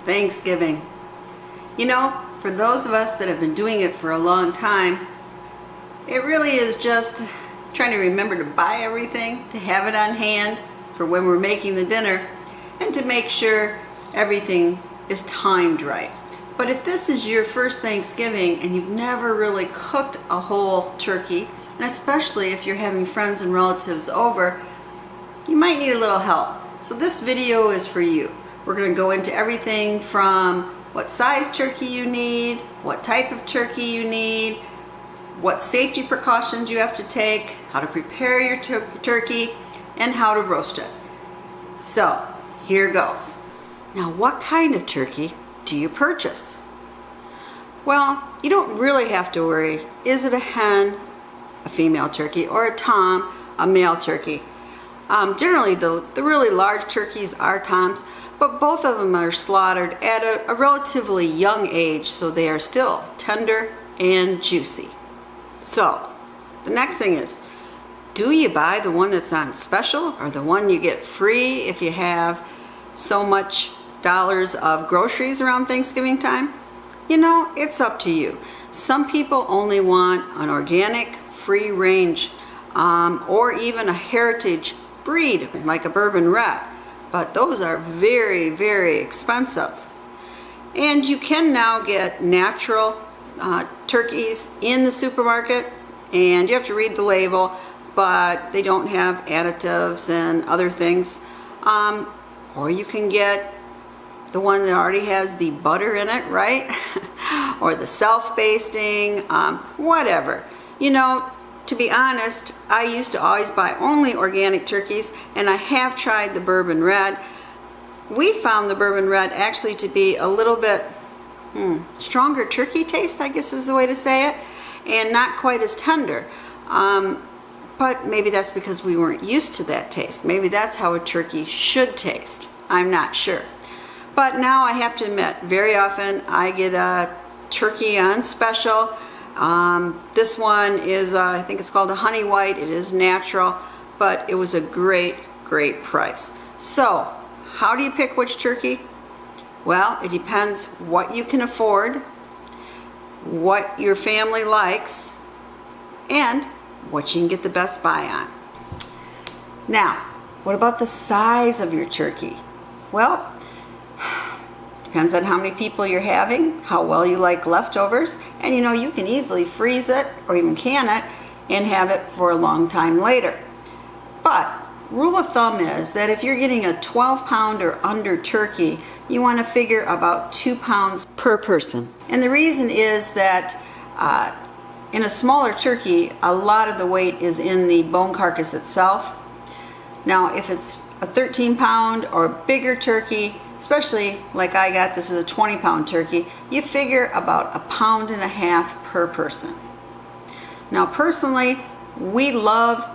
Thanksgiving. You know, for those of us that have been doing it for a long time, it really is just trying to remember to buy everything, to have it on hand for when we're making the dinner, and to make sure everything is timed right. But if this is your first Thanksgiving and you've never really cooked a whole turkey, and especially if you're having friends and relatives over, you might need a little help. So this video is for you. We're going to go into everything from what size turkey you need, what type of turkey you need, what safety precautions you have to take, how to prepare your turkey, and how to roast it. So here goes. Now, what kind of turkey do you purchase? Well, you don't really have to worry. Is it a hen, a female turkey, or a tom, a male turkey? Generally, the really large turkeys are toms, but both of them are slaughtered at a relatively young age, so they are still tender and juicy. So, the next thing is, do you buy the one that's on special or the one you get free if you have so much dollars of groceries around Thanksgiving time? You know, it's up to you. Some people only want an organic, free range, or even a heritage breed like a bourbon red. But those are very, very expensive. And you can now get natural turkeys in the supermarket, and you have to read the label, but they don't have additives and other things. Or you can get the one that already has the butter in it, right? Or the self-basting, whatever. You know, to be honest, I used to always buy only organic turkeys, and I have tried the bourbon red. We found the bourbon red actually to be a little bit stronger turkey taste, I guess is the way to say it, and not quite as tender. But maybe that's because we weren't used to that taste. Maybe that's how a turkey should taste. I'm not sure. But now I have to admit, very often I get a turkey on special. This one is, I think it's called a honey white. It is natural, but it was a great, great price. So, how do you pick which turkey? Well, it depends what you can afford, what your family likes, and what you can get the best buy on. Now, what about the size of your turkey? Well, depends on how many people you're having, how well you like leftovers, and you know, you can easily freeze it or even can it and have it for a long time later. But rule of thumb is that if you're getting a 12-pound or under turkey, you want to figure about 2 pounds per person. And the reason is that in a smaller turkey, a lot of the weight is in the bone carcass itself. Now, if it's a 13-pound or bigger turkey, especially like I got, this is a 20-pound turkey, you figure about 1.5 pounds per person. Now, personally, we love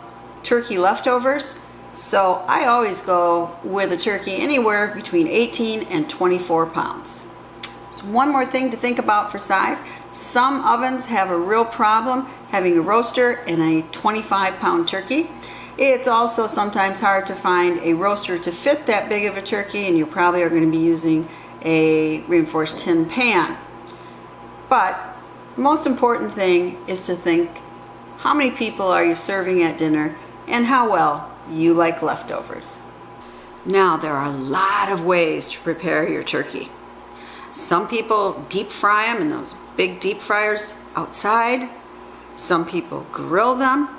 turkey leftovers, so I always go with a turkey anywhere between 18 and 24 pounds. So one more thing to think about for size. Some ovens have a real problem having a roaster in a 25-pound turkey. It's also sometimes hard to find a roaster to fit that big of a turkey, and you probably are going to be using a reinforced tin pan. But the most important thing is to think, how many people are you serving at dinner and how well you like leftovers. Now, there are a lot of ways to prepare your turkey. Some people deep fry them in those big deep fryers outside. Some people grill them.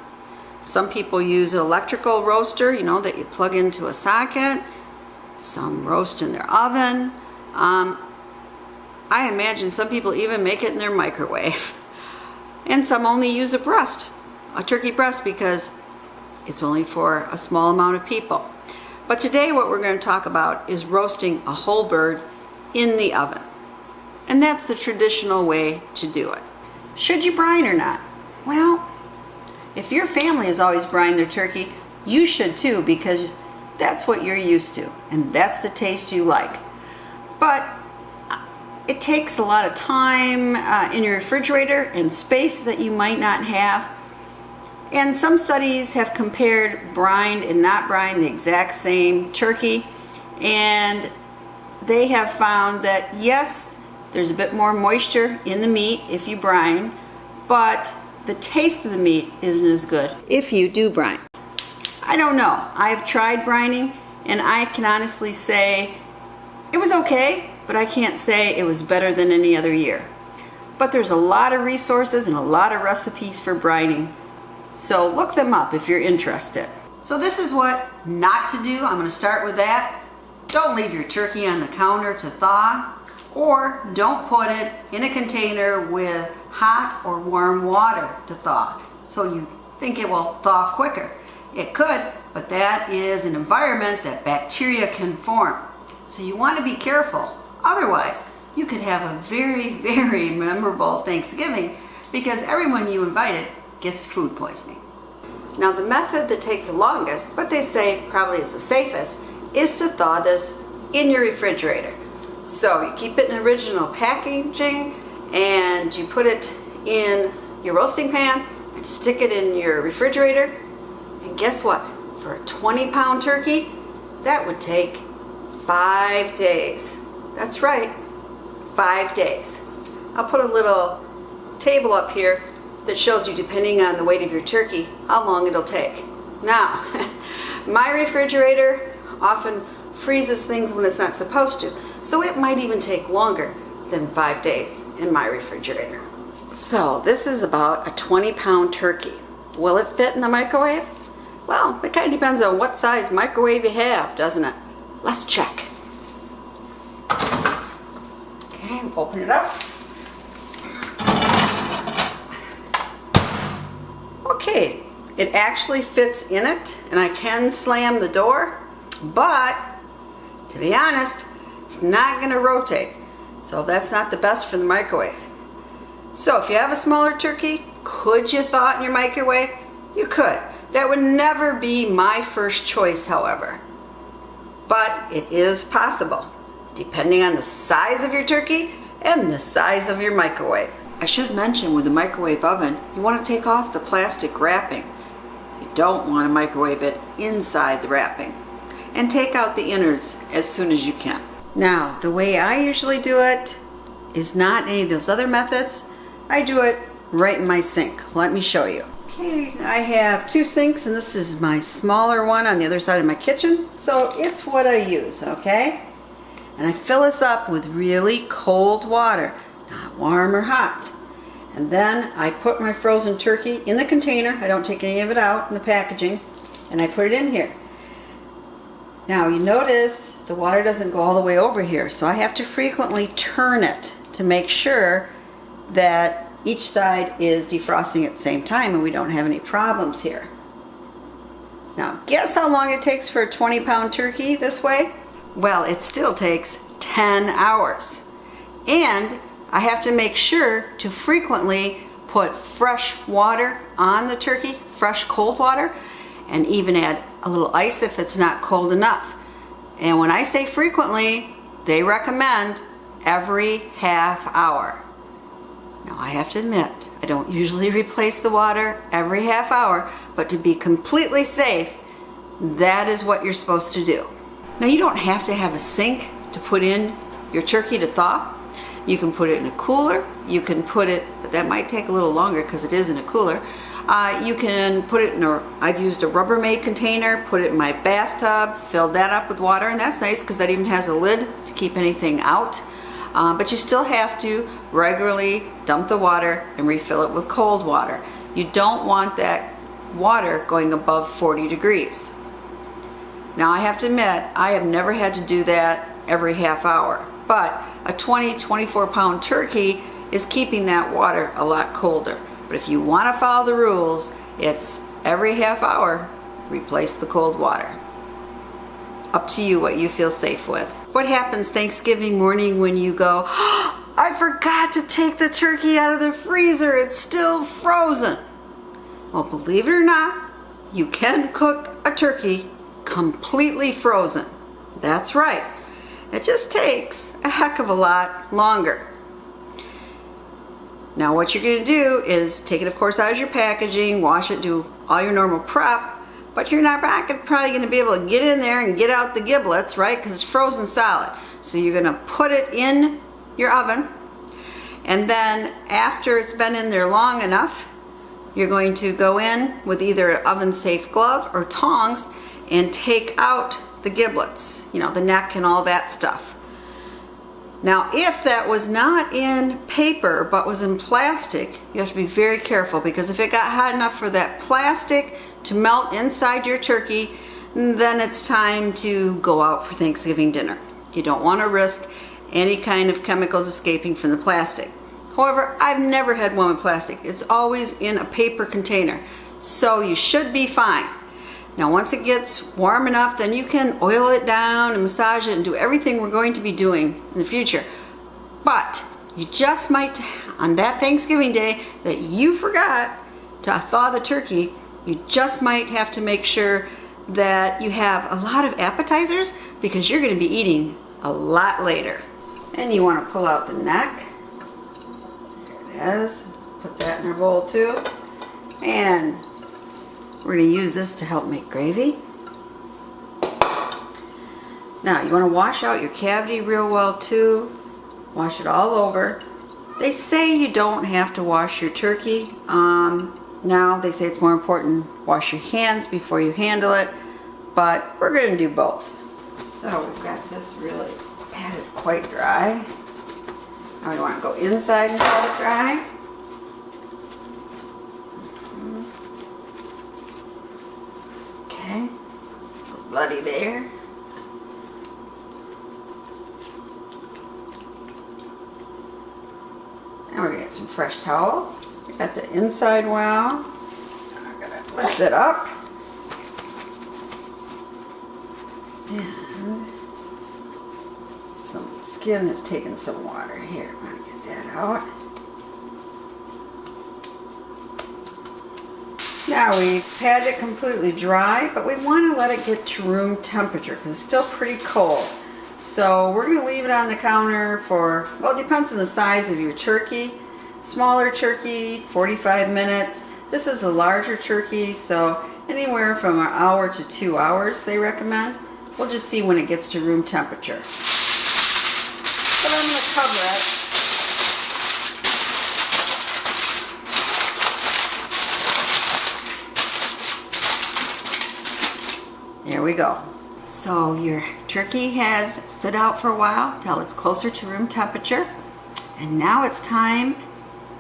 Some people use an electrical roaster, you know, that you plug into a socket. Some roast in their oven. I imagine some people even make it in their microwave. And some only use a turkey breast, because it's only for a small amount of people. But today what we're going to talk about is roasting a whole bird in the oven. And that's the traditional way to do it. Should you brine or not? Well, if your family has always brined their turkey, you should too, because that's what you're used to, and that's the taste you like. But it takes a lot of time in your refrigerator and space that you might not have. And some studies have compared brined and not brined, the exact same turkey, and they have found that yes, there's a bit more moisture in the meat if you brine, but the taste of the meat isn't as good if you do brine. I don't know. I've tried brining and I can honestly say it was okay, but I can't say it was better than any other year. But there's a lot of resources and a lot of recipes for brining, so look them up if you're interested. So this is what not to do. I'm going to start with that. Don't leave your turkey on the counter to thaw, or don't put it in a container with hot or warm water to thaw. So you think it will thaw quicker. It could, but that is an environment that bacteria can form. So you want to be careful. Otherwise, you could have a very, very memorable Thanksgiving because everyone you invited gets food poisoning. Now the method that takes the longest, but they say probably is the safest, is to thaw this in your refrigerator. So you keep it in original packaging and you put it in your roasting pan and stick it in your refrigerator. And guess what? For a 20-pound turkey, that would take 5 days. That's right, 5 days. I'll put a little table up here that shows you, depending on the weight of your turkey, how long it'll take. Now, my refrigerator often freezes things when it's not supposed to, so it might even take longer than 5 days in my refrigerator. So this is about a 20-pound turkey. Will it fit in the microwave? Well, it kind of depends on what size microwave you have, doesn't it? Let's check. Okay, open it up. Okay, it actually fits in it, and I can slam the door, but to be honest, it's not going to rotate, so that's not the best for the microwave. So if you have a smaller turkey, could you thaw it in your microwave? You could. That would never be my first choice, however, but it is possible, depending on the size of your turkey and the size of your microwave. I should mention, with the microwave oven, you want to take off the plastic wrapping. You don't want to microwave it inside the wrapping. And take out the innards as soon as you can. Now, the way I usually do it is not any of those other methods. I do it right in my sink. Let me show you. Okay, I have 2 sinks, and this is my smaller one on the other side of my kitchen. So it's what I use, okay? And I fill this up with really cold water, not warm or hot. And then I put my frozen turkey in the container. I don't take any of it out in the packaging, and I put it in here. Now you notice the water doesn't go all the way over here, so I have to frequently turn it to make sure that each side is defrosting at the same time and we don't have any problems here. Now guess how long it takes for a 20-pound turkey this way? Well, it still takes 10 hours. And I have to make sure to frequently put fresh water on the turkey, fresh cold water, and even add a little ice if it's not cold enough. And when I say frequently, they recommend every half hour. Now I have to admit, I don't usually replace the water every half hour, but to be completely safe, that is what you're supposed to do. Now you don't have to have a sink to put in your turkey to thaw. You can put it in a cooler. You can put it, but that might take a little longer because it is in a cooler. You can put it in I've used a Rubbermaid container, put it in my bathtub, filled that up with water, and that's nice because that even has a lid to keep anything out. But you still have to regularly dump the water and refill it with cold water. You don't want that water going above 40 degrees. Now I have to admit, I have never had to do that every half hour, but a 24 pound turkey is keeping that water a lot colder. But if you want to follow the rules, it's every half hour, replace the cold water. Up to you what you feel safe with. What happens Thanksgiving morning when you go, oh, I forgot to take the turkey out of the freezer, it's still frozen? Well, believe it or not, you can cook a turkey completely frozen. That's right. It just takes a heck of a lot longer. Now what you're going to do is take it, of course, out of your packaging, wash it, do all your normal prep, but you're not probably going to be able to get in there and get out the giblets, right? Because it's frozen solid. So you're going to put it in your oven, and then after it's been in there long enough, you're going to go in with either an oven-safe glove or tongs and take out the giblets, you know, the neck and all that stuff. Now, if that was not in paper but was in plastic, you have to be very careful, because if it got hot enough for that plastic to melt inside your turkey, then it's time to go out for Thanksgiving dinner. You don't want to risk any kind of chemicals escaping from the plastic. However, I've never had one with plastic. It's always in a paper container, so you should be fine. Now, once it gets warm enough, then you can oil it down and massage it and do everything we're going to be doing in the future. But you just might, on that Thanksgiving day that you forgot to thaw the turkey, you just might have to make sure that you have a lot of appetizers, because you're going to be eating a lot later. And you want to pull out the neck. There it is. Put that in our bowl too. And we're going to use this to help make gravy. Now, you want to wash out your cavity real well too. Wash it all over. They say you don't have to wash your turkey. Now, they say it's more important wash your hands before you handle it, but we're going to do both. So we've got this really patted quite dry. Now we want to go inside and pat it dry. Okay, a little bloody there. And we're gonna get some fresh towels. We got the inside well. I'm gonna lift it up. And some skin has taken some water here. I'm gonna get that out. Now we've had it completely dry, but we want to let it get to room temperature because it's still pretty cold. So we're going to leave it on the counter for, well, it depends on the size of your turkey. Smaller turkey, 45 minutes. This is a larger turkey, so anywhere from an hour to 2 hours they recommend. We'll just see when it gets to room temperature. But I'm going to cover it. There we go. So your turkey has stood out for a while till it's closer to room temperature. And now it's time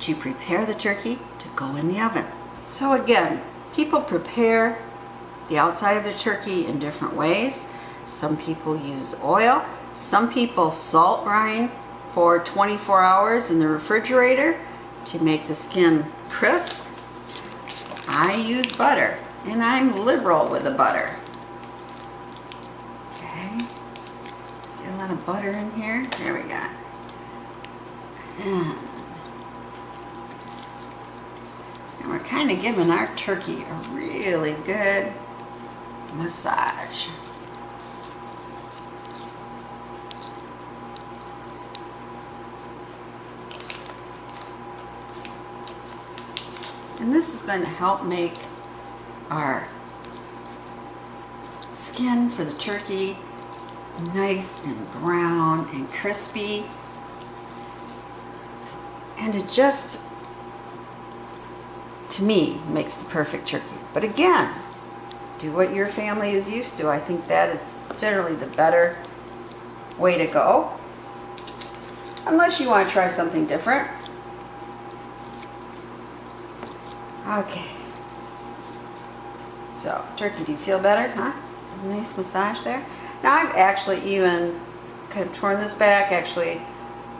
to prepare the turkey to go in the oven. So again, people prepare the outside of the turkey in different ways. Some people use oil. Some people salt brine for 24 hours in the refrigerator to make the skin crisp. I use butter, and I'm liberal with the butter. Get a lot of butter in here. There we go. And we're kind of giving our turkey a really good massage. And this is going to help make our skin for the turkey nice and brown and crispy. And it just, to me, makes the perfect turkey. But again, do what your family is used to. I think that is generally the better way to go. Unless you want to try something different. Okay. So, turkey, do you feel better? Huh? A nice massage there. Now I've actually even kind of torn this back, actually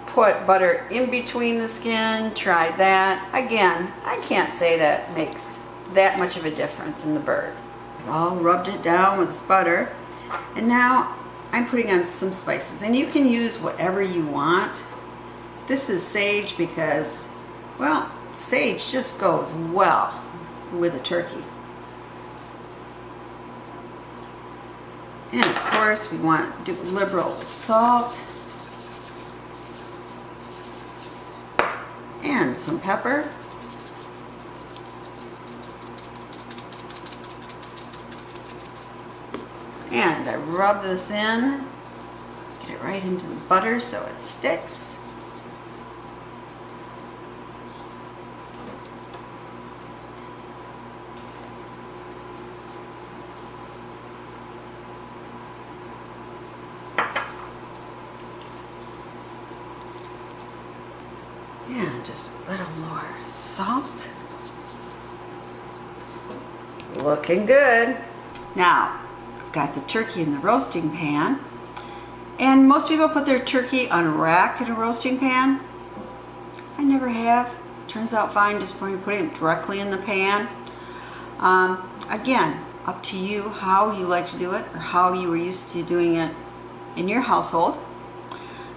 put butter in between the skin, tried that. Again, I can't say that makes that much of a difference in the bird. I've all rubbed it down with this butter, and now I'm putting on some spices, and you can use whatever you want. This is sage because, well, sage just goes well with a turkey. And of course, we want to do liberal with salt and some pepper. And I rub this in, get it right into the butter so it sticks. And just a little more salt. Looking good. Now, I've got the turkey in the roasting pan. And most people put their turkey on a rack in a roasting pan. I never have. Turns out fine just when you put it directly in the pan. Again, up to you how you like to do it or how you were used to doing it in your household.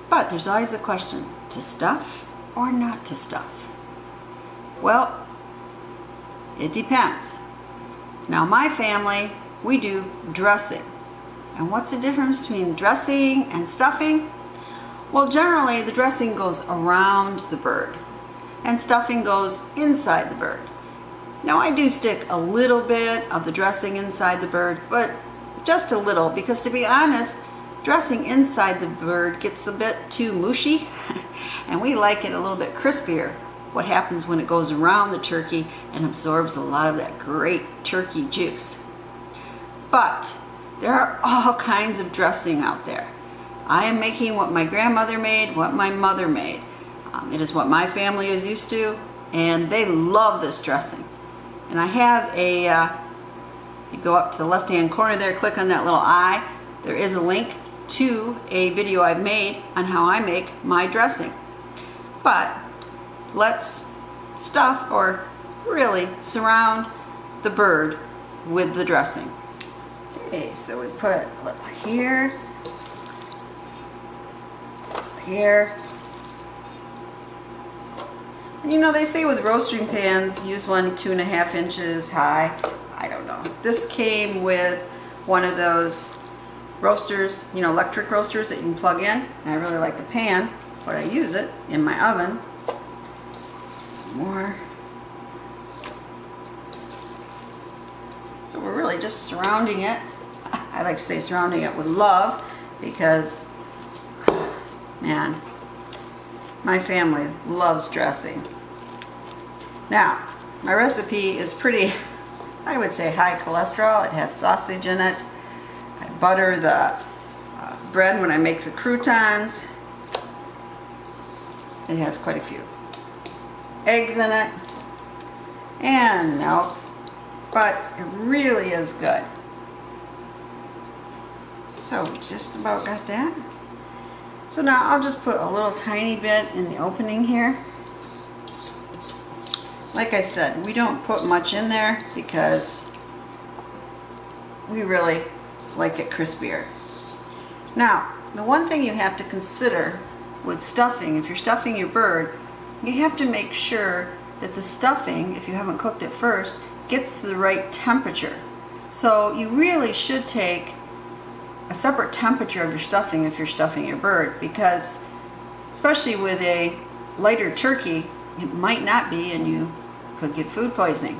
But there's always the question, to stuff or not to stuff? Well, it depends. Now my family, we do dressing. And what's the difference between dressing and stuffing? Well, generally the dressing goes around the bird and stuffing goes inside the bird. Now I do stick a little bit of the dressing inside the bird, but just a little, because to be honest, dressing inside the bird gets a bit too mushy and we like it a little bit crispier. What happens when it goes around the turkey and absorbs a lot of that great turkey juice. But there are all kinds of dressing out there. I am making what my grandmother made, what my mother made. It is what my family is used to, and they love this dressing. And I have a, you go up to the left-hand corner there, click on that little eye. There is a link to a video I've made on how I make my dressing. But let's stuff, or really surround the bird with the dressing. Okay, so we put a little here, here. And you know, they say with roasting pans, use one 2.5 inches high. I don't know. This came with one of those roasters, you know, electric roasters that you can plug in. And I really like the pan, but I use it in my oven. Some more. So we're really just surrounding it. I like to say surrounding it with love, because, man, my family loves dressing. Now, my recipe is pretty, I would say, high cholesterol. It has sausage in it. I butter the bread when I make the croutons. It has quite a few eggs in it and milk, but it really is good. So we just about got that. So now I'll just put a little tiny bit in the opening here. Like I said, we don't put much in there because we really like it crispier. Now, the one thing you have to consider with stuffing, if you're stuffing your bird, you have to make sure that the stuffing, if you haven't cooked it first, gets to the right temperature. So you really should take a separate temperature of your stuffing if you're stuffing your bird, because especially with a lighter turkey, it might not be, and you could get food poisoning.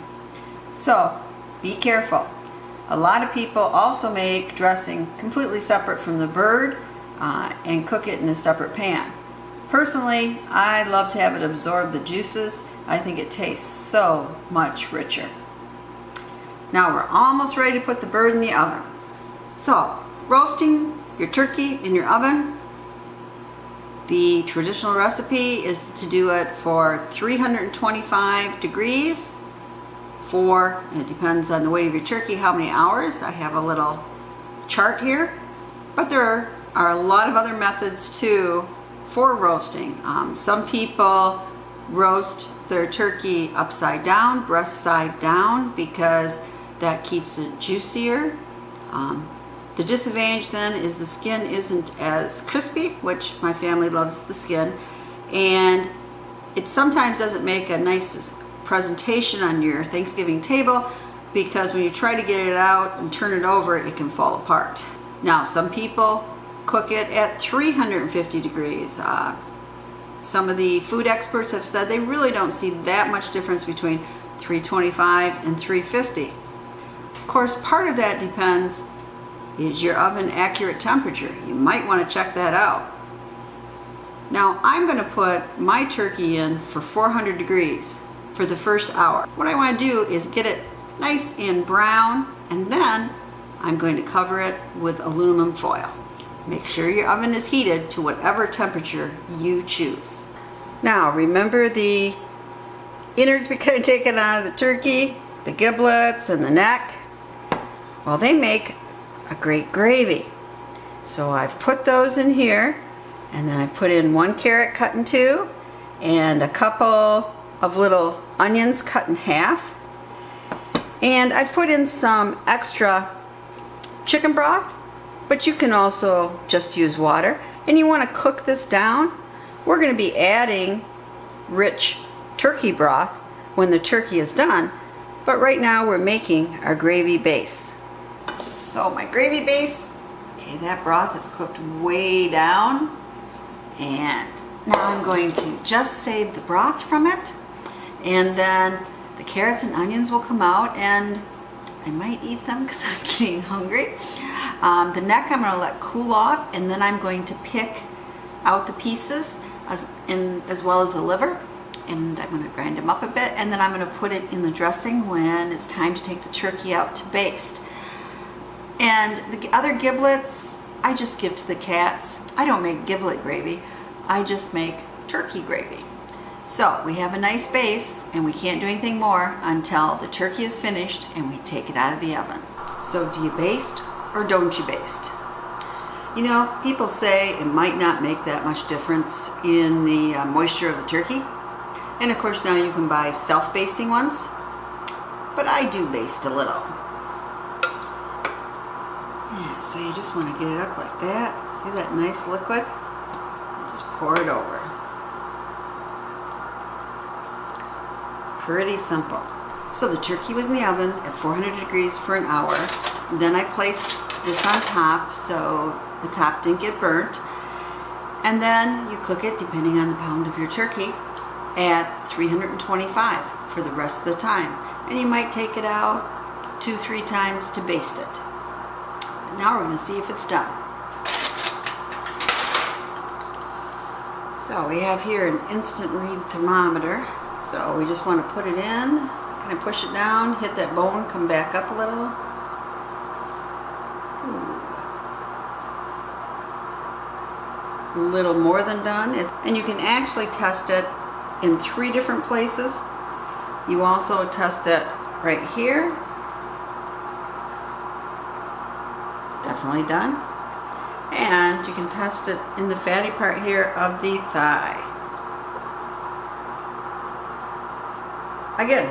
So be careful. A lot of people also make dressing completely separate from the bird and cook it in a separate pan. Personally, I love to have it absorb the juices. I think it tastes so much richer. Now we're almost ready to put the bird in the oven. So, roasting your turkey in your oven. The traditional recipe is to do it for 325 degrees for, and it depends on the weight of your turkey, how many hours. I have a little chart here, but there are a lot of other methods too for roasting. Some people roast their turkey upside down, breast side down, because that keeps it juicier. The disadvantage then is the skin isn't as crispy, which my family loves the skin, and it sometimes doesn't make a nice presentation on your Thanksgiving table, because when you try to get it out and turn it over, it can fall apart. Now, some people cook it at 350 degrees. Some of the food experts have said they really don't see that much difference between 325 and 350. Of course, part of that depends Is your oven accurate temperature? You might want to check that out. Now I'm going to put my turkey in for 400 degrees for the first hour. What I want to do is get it nice and brown, and then I'm going to cover it with aluminum foil. Make sure your oven is heated to whatever temperature you choose. Now remember the innards we could have taken out of the turkey, the giblets and the neck? Well, they make a great gravy. So I've put those in here, and then I put in 1 carrot cut in 2 and a couple of little onions cut in half. And I've put in some extra chicken broth, but you can also just use water. And you want to cook this down. We're going to be adding rich turkey broth when the turkey is done, but right now we're making our gravy base. So my gravy base, okay, that broth is cooked way down, and now I'm going to just save the broth from it, and then the carrots and onions will come out, and I might eat them because I'm getting hungry. The neck I'm going to let cool off, and then I'm going to pick out the pieces as well as the liver, and I'm going to grind them up a bit, and then I'm going to put it in the dressing when it's time to take the turkey out to baste. And the other giblets I just give to the cats. I don't make giblet gravy, I just make turkey gravy. So we have a nice base, and we can't do anything more until the turkey is finished and we take it out of the oven. So do you baste or don't you baste? You know, people say it might not make that much difference in the moisture of the turkey. And of course now you can buy self-basting ones, but I do baste a little. Yeah, so you just want to get it up like that. See that nice liquid? Just pour it over. Pretty simple. So the turkey was in the oven at 400 degrees for an hour. Then I placed this on top so the top didn't get burnt. And then you cook it, depending on the pound of your turkey, at 325 for the rest of the time. And you might take it out 2-3 times to baste it. And now we're going to see if it's done. So we have here an instant read thermometer. So we just want to put it in, kind of push it down, hit that bone, come back up a little. A little more than done. And you can actually test it in 3 different places. You also test it right here. Definitely done. And you can test it in the fatty part here of the thigh. Again,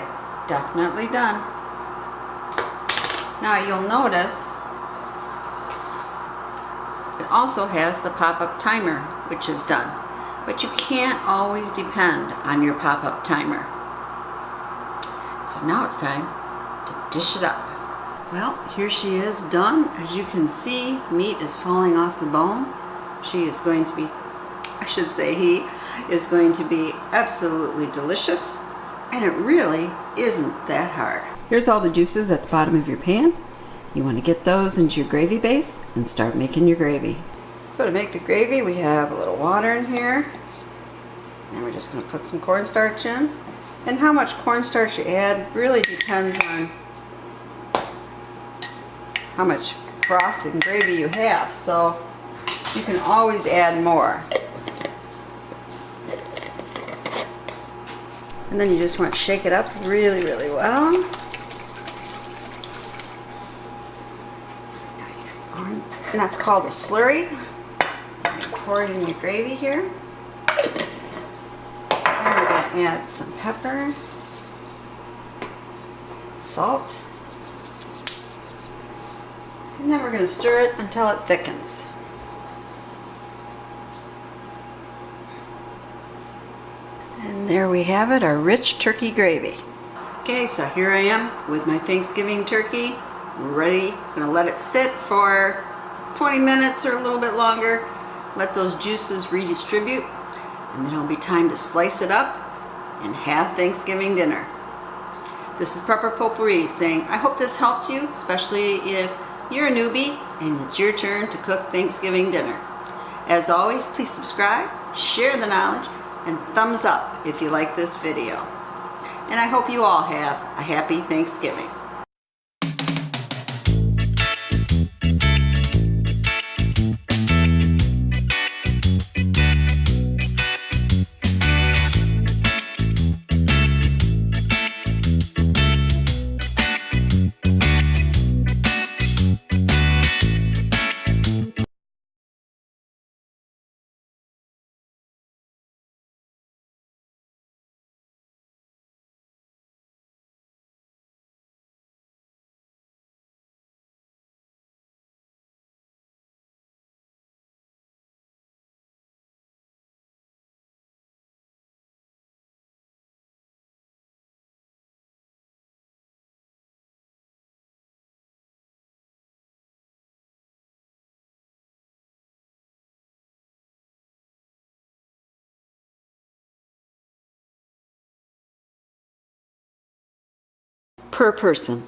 definitely done. Now you'll notice it also has the pop-up timer, which is done. But you can't always depend on your pop-up timer. So now it's time to dish it up. Well, here she is done. As you can see, meat is falling off the bone. She is going to be, I should say he, is going to be absolutely delicious. And it really isn't that hard. Here's all the juices at the bottom of your pan. You want to get those into your gravy base and start making your gravy. So to make the gravy, we have a little water in here. And we're just going to put some cornstarch in. And how much cornstarch you add really depends on how much broth and gravy you have. So you can always add more. And then you just want to shake it up really, really well. And that's called a slurry. Pour it in your gravy here. And we're going to add some pepper, salt, and then we're going to stir it until it thickens. And there we have it, our rich turkey gravy. Okay, so here I am with my Thanksgiving turkey, ready. I'm going to let it sit for 20 minutes or a little bit longer. Let those juices redistribute, and then it'll be time to slice it up and have Thanksgiving dinner. This is Potpourri saying, I hope this helped you, especially if You're a newbie, and it's your turn to cook Thanksgiving dinner. As always, please subscribe, share the knowledge, and thumbs up if you like this video. And I hope you all have a happy Thanksgiving. Per person.